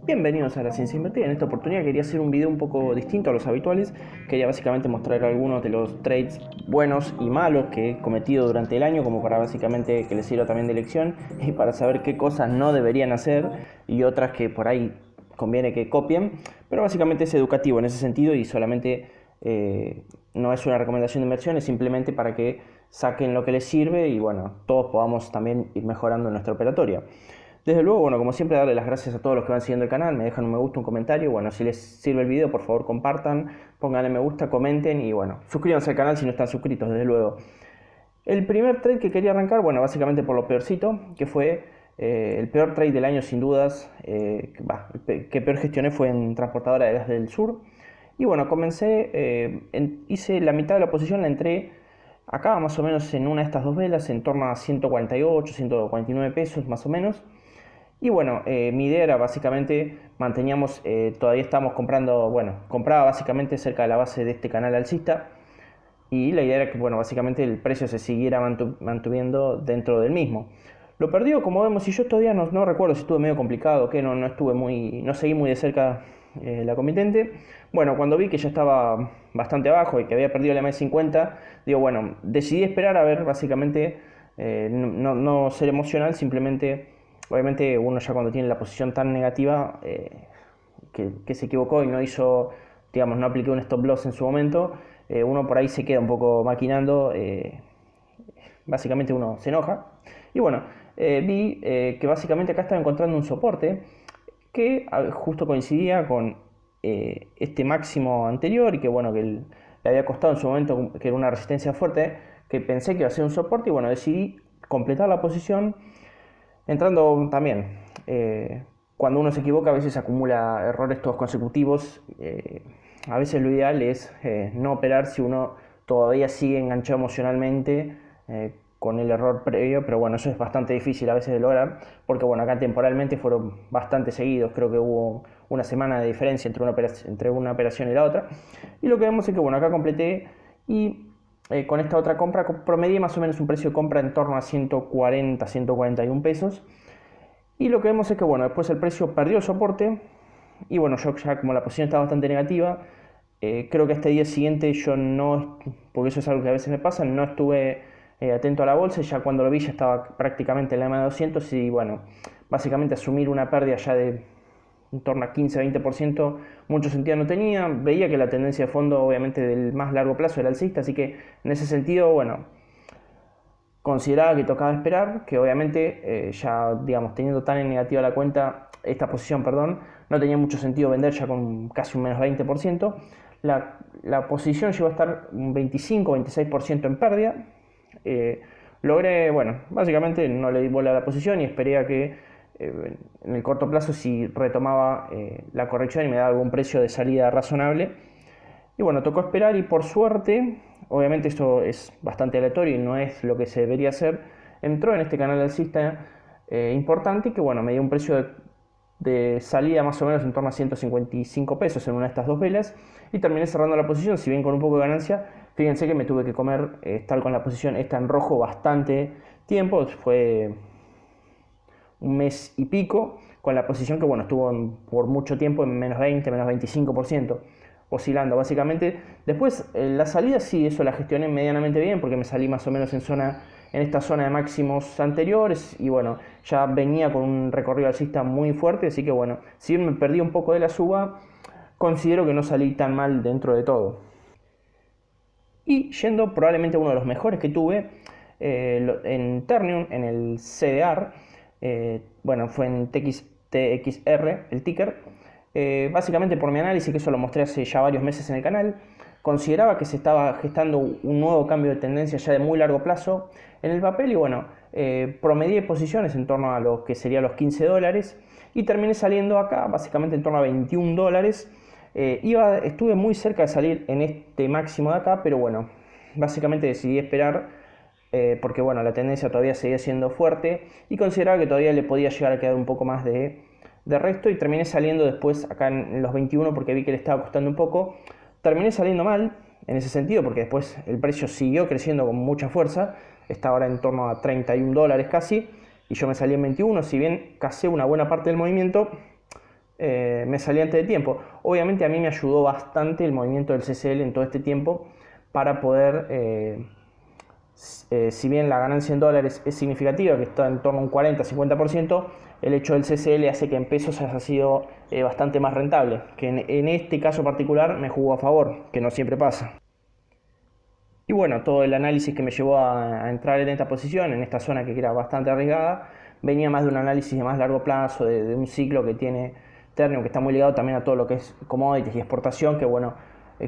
Bienvenidos a la Ciencia Invertida. En esta oportunidad quería hacer un video un poco distinto a los habituales. Quería básicamente mostrar algunos de los trades buenos y malos que he cometido durante el año, como para básicamente que les sirva también de lección y para saber qué cosas no deberían hacer y otras que por ahí conviene que copien. Pero básicamente es educativo en ese sentido y solamente no es una recomendación de inversión, es simplemente para que saquen lo que les sirve y bueno, todos podamos también ir mejorando nuestra operatoria. Desde luego, bueno, como siempre, darle las gracias a todos los que van siguiendo el canal, me dejan un me gusta, un comentario, bueno, si les sirve el video, por favor compartan, pónganle me gusta, comenten y bueno, suscríbanse al canal si no están suscritos, desde luego. El primer trade que quería arrancar, bueno, básicamente por lo peorcito, que fue el peor trade del año sin dudas, que peor gestioné fue en Transportadora de Gas del Sur. Y bueno, comencé, hice la mitad de la posición, la entré acá más o menos en una de estas dos velas, en torno a 148, 149 pesos más o menos. Y bueno, mi idea era básicamente, todavía estamos comprando, bueno, compraba básicamente cerca de la base de este canal alcista. Y la idea era que, bueno, básicamente el precio se siguiera mantuviendo dentro del mismo. Lo perdió, como vemos, y yo estos días no recuerdo si estuve medio complicado o qué, no seguí muy de cerca la comitente. Bueno, cuando vi que ya estaba bastante abajo y que había perdido la M50, digo, bueno, decidí esperar a ver, básicamente, no ser emocional, simplemente, obviamente uno ya cuando tiene la posición tan negativa, que se equivocó y no hizo, digamos, no apliqué un stop loss en su momento, uno por ahí se queda un poco maquinando, básicamente uno se enoja. Y bueno, vi que básicamente acá estaba encontrando un soporte que justo coincidía con este máximo anterior y que bueno, le había costado en su momento, que era una resistencia fuerte, que pensé que iba a ser un soporte y bueno, decidí completar la posición entrando también. Cuando uno se equivoca a veces acumula errores todos consecutivos. A veces lo ideal es no operar si uno todavía sigue enganchado emocionalmente con el error previo, pero bueno, eso es bastante difícil a veces de lograr, porque bueno, acá temporalmente fueron bastante seguidos, creo que hubo una semana de diferencia entre una operación y la otra, y lo que vemos es que bueno, acá completé y con esta otra compra promedié más o menos un precio de compra en torno a 140, 141 pesos, y lo que vemos es que bueno, después el precio perdió el soporte, y bueno, yo ya como la posición estaba bastante negativa, creo que este día siguiente yo no, porque eso es algo que a veces me pasa, no estuve atento a la bolsa y ya cuando lo vi ya estaba prácticamente en la M200 y bueno, básicamente asumir una pérdida ya de en torno a 15-20%, mucho sentido no tenía. Veía que la tendencia de fondo obviamente del más largo plazo era alcista, así que en ese sentido, bueno, consideraba que tocaba esperar, que obviamente ya, digamos, teniendo tan en negativa la cuenta, esta posición, perdón, no tenía mucho sentido vender ya con casi un menos 20%. La posición llegó a estar un 25-26% en pérdida. Logré, bueno, básicamente no le di bola a la posición y esperé a que en el corto plazo si retomaba la corrección y me daba algún precio de salida razonable. Y bueno, tocó esperar y por suerte, obviamente esto es bastante aleatorio y no es lo que se debería hacer, entró en este canal alcista importante que bueno, me dio un precio de salida más o menos en torno a 155 pesos en una de estas dos velas y terminé cerrando la posición, si bien con un poco de ganancia. Fíjense que me tuve que comer, estar con la posición esta en rojo bastante tiempo, fue un mes y pico, con la posición que bueno, estuvo por mucho tiempo en menos 20, menos 25%, oscilando básicamente. Después la salida sí, eso la gestioné medianamente bien porque me salí más o menos en esta zona de máximos anteriores y bueno, ya venía con un recorrido alcista muy fuerte, así que bueno, si bien me perdí un poco de la suba, considero que no salí tan mal dentro de todo. Y yendo probablemente uno de los mejores que tuve en Ternium, en el CDR, bueno, fue en TXR, el ticker, básicamente por mi análisis, que eso lo mostré hace ya varios meses en el canal, consideraba que se estaba gestando un nuevo cambio de tendencia ya de muy largo plazo en el papel y bueno, promedié posiciones en torno a lo que serían los $15 y terminé saliendo acá básicamente en torno a $21. Estuve muy cerca de salir en este máximo de acá, pero bueno, básicamente decidí esperar porque bueno, la tendencia todavía seguía siendo fuerte y consideraba que todavía le podía llegar a quedar un poco más de resto y terminé saliendo después acá en los 21 porque vi que le estaba costando un poco. Terminé saliendo mal en ese sentido porque después el precio siguió creciendo con mucha fuerza, está ahora en torno a $31 casi y yo me salí en 21, si bien casé una buena parte del movimiento. me salí antes de tiempo. Obviamente a mí me ayudó bastante el movimiento del CCL en todo este tiempo para poder, si bien la ganancia en dólares es significativa, que está en torno a un 40-50%, el hecho del CCL hace que en pesos haya sido bastante más rentable, que en este caso particular me jugó a favor, que no siempre pasa. Y bueno, todo el análisis que me llevó a entrar en esta posición, en esta zona que era bastante arriesgada, venía más de un análisis de más largo plazo, de un ciclo que tiene Ternium, que está muy ligado también a todo lo que es commodities y exportación, que bueno,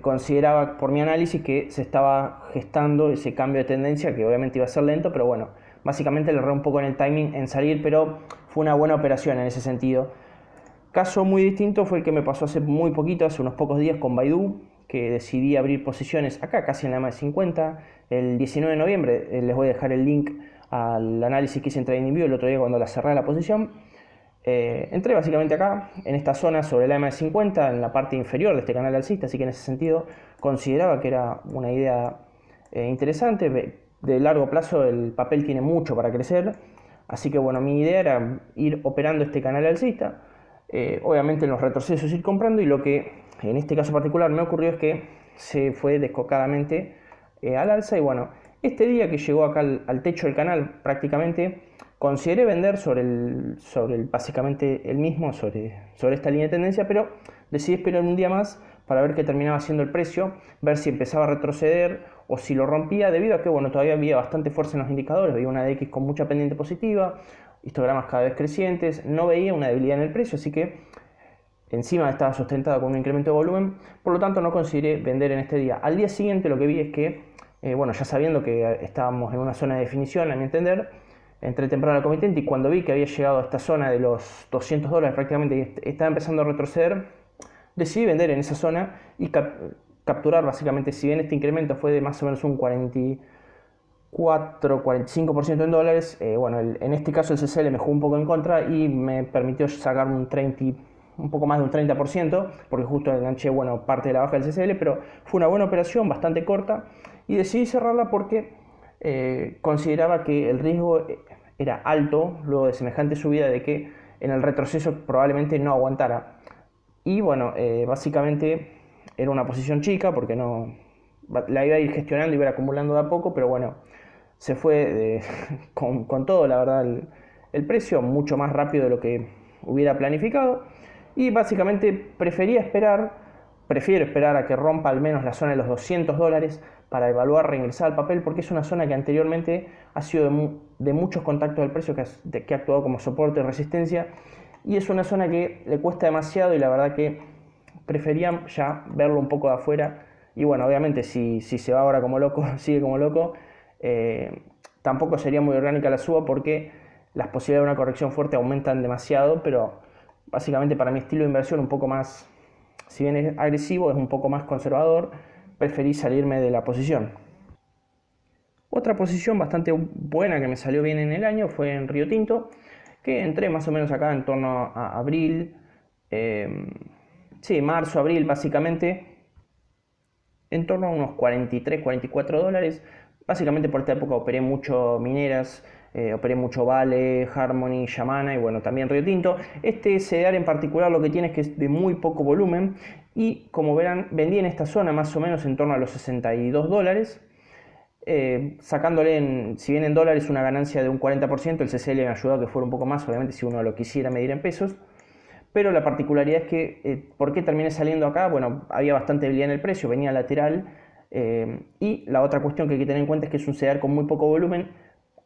consideraba por mi análisis que se estaba gestando ese cambio de tendencia, que obviamente iba a ser lento, pero bueno, básicamente le erré un poco en el timing en salir, pero fue una buena operación en ese sentido. Caso muy distinto fue el que me pasó hace muy poquito, hace unos pocos días con Baidu, que decidí abrir posiciones acá, casi en la EMA50, el 19 de noviembre. Les voy a dejar el link al análisis que hice en TradingView el otro día cuando la cerré la posición. Entré básicamente acá, en esta zona sobre la EMA50, en la parte inferior de este canal alcista, así que en ese sentido consideraba que era una idea interesante. De largo plazo el papel tiene mucho para crecer, así que bueno, mi idea era ir operando este canal alcista. Obviamente en los retrocesos ir comprando, y lo que en este caso particular me ocurrió es que se fue descocadamente al alza, y bueno, este día que llegó acá al techo del canal prácticamente consideré vender básicamente el mismo, sobre esta línea de tendencia, pero decidí esperar un día más para ver qué terminaba siendo el precio, ver si empezaba a retroceder o si lo rompía, debido a que bueno, todavía había bastante fuerza en los indicadores, veía una DX con mucha pendiente positiva, histogramas cada vez crecientes, no veía una debilidad en el precio, así que encima estaba sustentado con un incremento de volumen, por lo tanto no consideré vender en este día. Al día siguiente lo que vi es que, bueno, ya sabiendo que estábamos en una zona de definición, a mi entender, entré temprano al comitente, y cuando vi que había llegado a esta zona de los $200 prácticamente y estaba empezando a retroceder, decidí vender en esa zona y capturar básicamente, si bien este incremento fue de más o menos un 44-45% en dólares, bueno, en este caso el CCL me jugó un poco en contra y me permitió sacar un poco más de un 30%, porque justo enganché, bueno, parte de la baja del CCL, pero fue una buena operación, bastante corta, y decidí cerrarla porque consideraba que el riesgo era alto luego de semejante subida, de que en el retroceso probablemente no aguantara. Y bueno, básicamente era una posición chica porque no la iba a ir gestionando, iba a ir acumulando de a poco, pero bueno, se fue con todo, la verdad, el precio mucho más rápido de lo que hubiera planificado, y básicamente prefiero esperar a que rompa al menos la zona de los $200 para evaluar reingresar al papel, porque es una zona que anteriormente ha sido de muchos contactos del precio, que ha actuado como soporte y resistencia, y es una zona que le cuesta demasiado, y la verdad que prefería ya verlo un poco de afuera. Y bueno, obviamente si se va ahora como loco, sigue como loco, tampoco sería muy orgánica la suba, porque las posibilidades de una corrección fuerte aumentan demasiado, pero básicamente para mi estilo de inversión un poco más, si bien es agresivo, es un poco más conservador, preferí salirme de la posición. Otra posición bastante buena que me salió bien en el año fue en Río Tinto, que entré más o menos acá en torno a abril, sí, marzo, abril básicamente, en torno a unos $43-44. Básicamente por esta época operé mucho mineras, operé mucho Vale, Harmony, Yamana y bueno, también Río Tinto. Este CDR en particular lo que tiene es que es de muy poco volumen, y como verán vendí en esta zona más o menos en torno a los $62. Sacándole, si bien en dólares, una ganancia de un 40%, el CCL me ayudó a que fuera un poco más, obviamente si uno lo quisiera medir en pesos. Pero la particularidad es que, ¿por qué terminé saliendo acá? Bueno, había bastante debilidad en el precio, venía lateral, y la otra cuestión que hay que tener en cuenta es que es un CDR con muy poco volumen.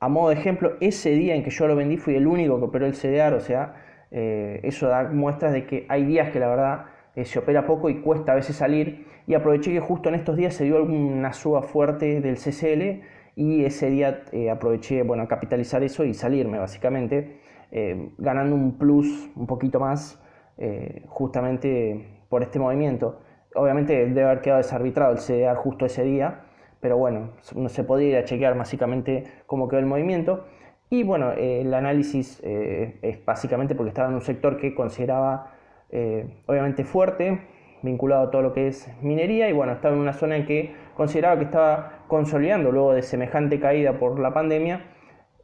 A modo de ejemplo, ese día en que yo lo vendí fui el único que operó el CDR, o sea, eso da muestras de que hay días que la verdad se opera poco y cuesta a veces salir, y aproveché que justo en estos días se dio alguna suba fuerte del CCL, y ese día aproveché, bueno, a capitalizar eso y salirme básicamente, ganando un plus un poquito más, justamente por este movimiento. Obviamente debe haber quedado desarbitrado el CDR justo ese día, pero bueno, no se podía ir a chequear básicamente cómo quedó el movimiento. Y bueno, el análisis es básicamente porque estaba en un sector que consideraba obviamente fuerte, vinculado a todo lo que es minería, y bueno, estaba en una zona en que consideraba que estaba consolidando luego de semejante caída por la pandemia,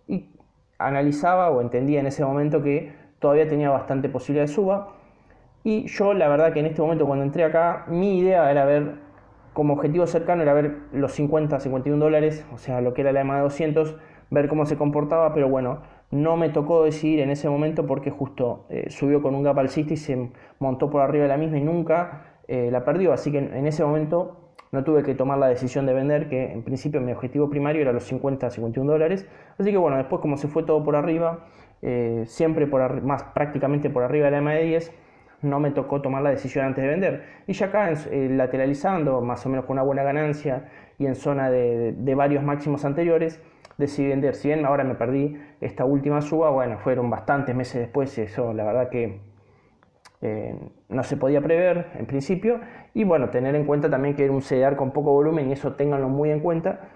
y analizaba o entendía en ese momento que todavía tenía bastante posibilidad de suba. Y yo la verdad que en este momento cuando entré acá, mi idea era ver, como objetivo cercano era ver los 50, 51 dólares, o sea, lo que era la EMA de 200, ver cómo se comportaba, pero bueno, no me tocó decidir en ese momento porque justo subió con un gap alcista y se montó por arriba de la misma y nunca la perdió, así que en ese momento no tuve que tomar la decisión de vender, que en principio mi objetivo primario era los 50, 51 dólares, así que bueno, después como se fue todo por arriba, siempre más prácticamente por arriba de la EMA de 10, no me tocó tomar la decisión antes de vender. Y ya acá lateralizando, más o menos con una buena ganancia y en zona de varios máximos anteriores, decidí vender. Si bien ahora me perdí esta última suba, bueno, fueron bastantes meses después, eso la verdad que no se podía prever en principio. Y bueno, tener en cuenta también que era un CDR con poco volumen, y eso ténganlo muy en cuenta,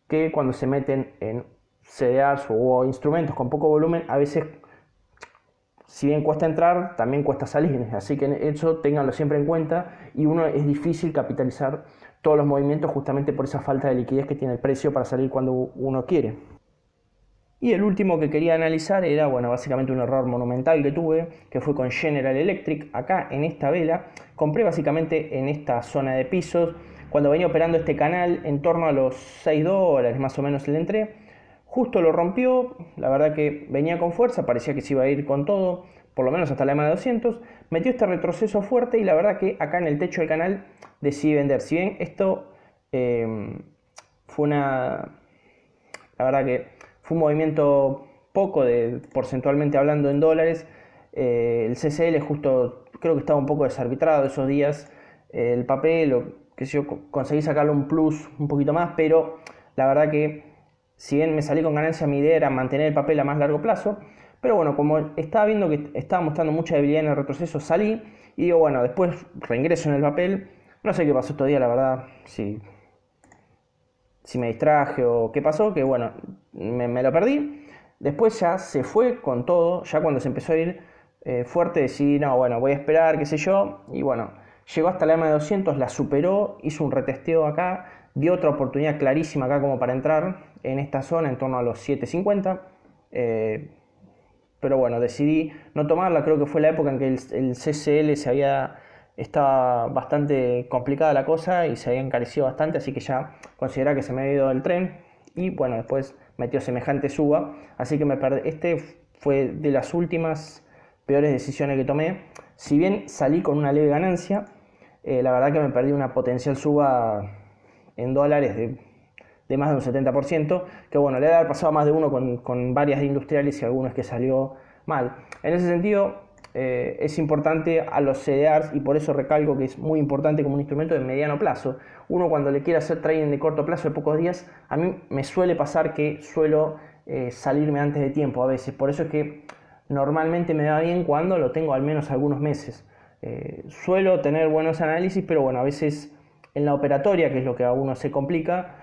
que cuando se meten en CDRs o instrumentos con poco volumen, a veces, si bien cuesta entrar, también cuesta salir, así que eso ténganlo siempre en cuenta, y uno es difícil capitalizar todos los movimientos justamente por esa falta de liquidez que tiene el precio para salir cuando uno quiere. Y el último que quería analizar era, bueno, básicamente un error monumental que tuve, que fue con General Electric. Acá en esta vela, compré básicamente en esta zona de pisos, cuando venía operando este canal en torno a los 6 dólares más o menos le entré. Justo lo rompió, la verdad que venía con fuerza, parecía que se iba a ir con todo, por lo menos hasta la EMA de 200, metió este retroceso fuerte y la verdad que acá en el techo del canal decidí vender. Si bien esto fue la verdad que fue un movimiento poco, porcentualmente hablando en dólares, el CCL justo creo que estaba un poco desarbitrado esos días, el papel, o que yo conseguí sacarle un plus un poquito más, pero la verdad que si bien me salí con ganancia, mi idea era mantener el papel a más largo plazo, pero bueno, como estaba viendo que estaba mostrando mucha debilidad en el retroceso, salí y digo, bueno, después reingreso en el papel. No sé qué pasó estos días, la verdad, si me distraje o qué pasó, que bueno, me lo perdí. Después ya se fue con todo, ya cuando se empezó a ir fuerte decidí, no, bueno, voy a esperar, qué sé yo, y bueno, llegó hasta la EMA de 200, la superó, hizo un retesteo acá, dio otra oportunidad clarísima acá como para entrar en esta zona en torno a los 7.50, pero bueno, decidí no tomarla. Creo que fue la época en que el CCL estaba bastante complicada la cosa y se había encarecido bastante, así que ya consideraba que se me había ido el tren y bueno, después metió semejante suba, así que me perdí. Este fue de las últimas peores decisiones que tomé. Si bien salí con una leve ganancia, la verdad que me perdí una potencial suba en dólares de más de un 70%, que bueno, le debe haber pasado a más de uno con varias de industriales y algunos que salió mal. En ese sentido, es importante a los CDRs, y por eso recalco que es muy importante como un instrumento de mediano plazo. Uno cuando le quiere hacer trading de corto plazo, de pocos días, a mí me suele pasar que suelo salirme antes de tiempo a veces. Por eso es que normalmente me va bien cuando lo tengo al menos algunos meses. Suelo tener buenos análisis, pero bueno, a veces en la operatoria, que es lo que a uno se complica,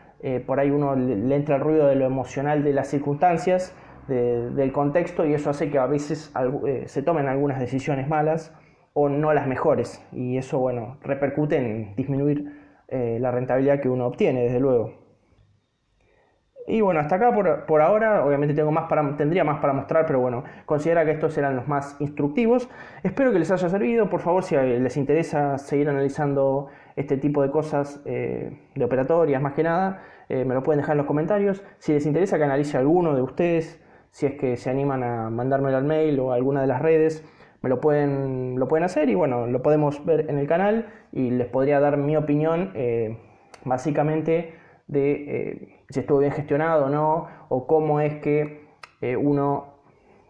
por ahí uno le entra el ruido de lo emocional de las circunstancias, del contexto, y eso hace que a veces se tomen algunas decisiones malas o no las mejores, y eso bueno, repercute en disminuir la rentabilidad que uno obtiene, desde luego. Y bueno, hasta acá por ahora, obviamente tendría más para mostrar, pero bueno, considera que estos eran los más instructivos. Espero que les haya servido. Por favor, si les interesa seguir analizando este tipo de cosas de operatorias, más que nada, me lo pueden dejar en los comentarios. Si les interesa que analice alguno de ustedes, si es que se animan a mandármelo al mail o a alguna de las redes, lo pueden hacer, y bueno, lo podemos ver en el canal y les podría dar mi opinión, básicamente de si estuvo bien gestionado o no, o cómo es que uno,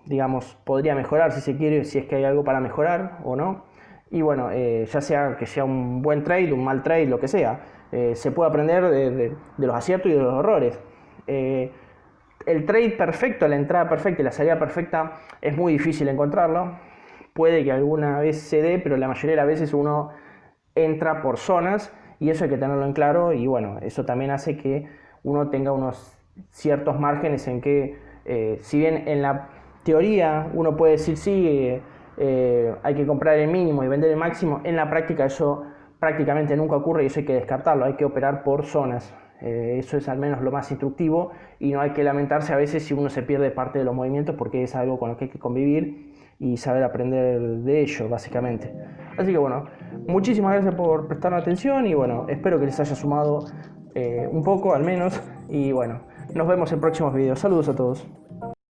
digamos, podría mejorar si se quiere, si es que hay algo para mejorar o no. Y bueno, ya sea que sea un buen trade, un mal trade, lo que sea, se puede aprender de los aciertos y de los errores. El trade perfecto, la entrada perfecta y la salida perfecta es muy difícil encontrarlo. Puede que alguna vez se dé, pero la mayoría de las veces uno entra por zonas, y eso hay que tenerlo en claro. Y bueno, eso también hace que uno tenga unos ciertos márgenes en que, si bien en la teoría uno puede decir sí, hay que comprar el mínimo y vender el máximo, en la práctica eso prácticamente nunca ocurre y eso hay que descartarlo, hay que operar por zonas. Eso es al menos lo más instructivo, y no hay que lamentarse a veces si uno se pierde parte de los movimientos, porque es algo con lo que hay que convivir y saber aprender de ello, básicamente. Así que bueno, muchísimas gracias por prestar atención y bueno, espero que les haya sumado un poco al menos. Y bueno, nos vemos en próximos videos. Saludos a todos.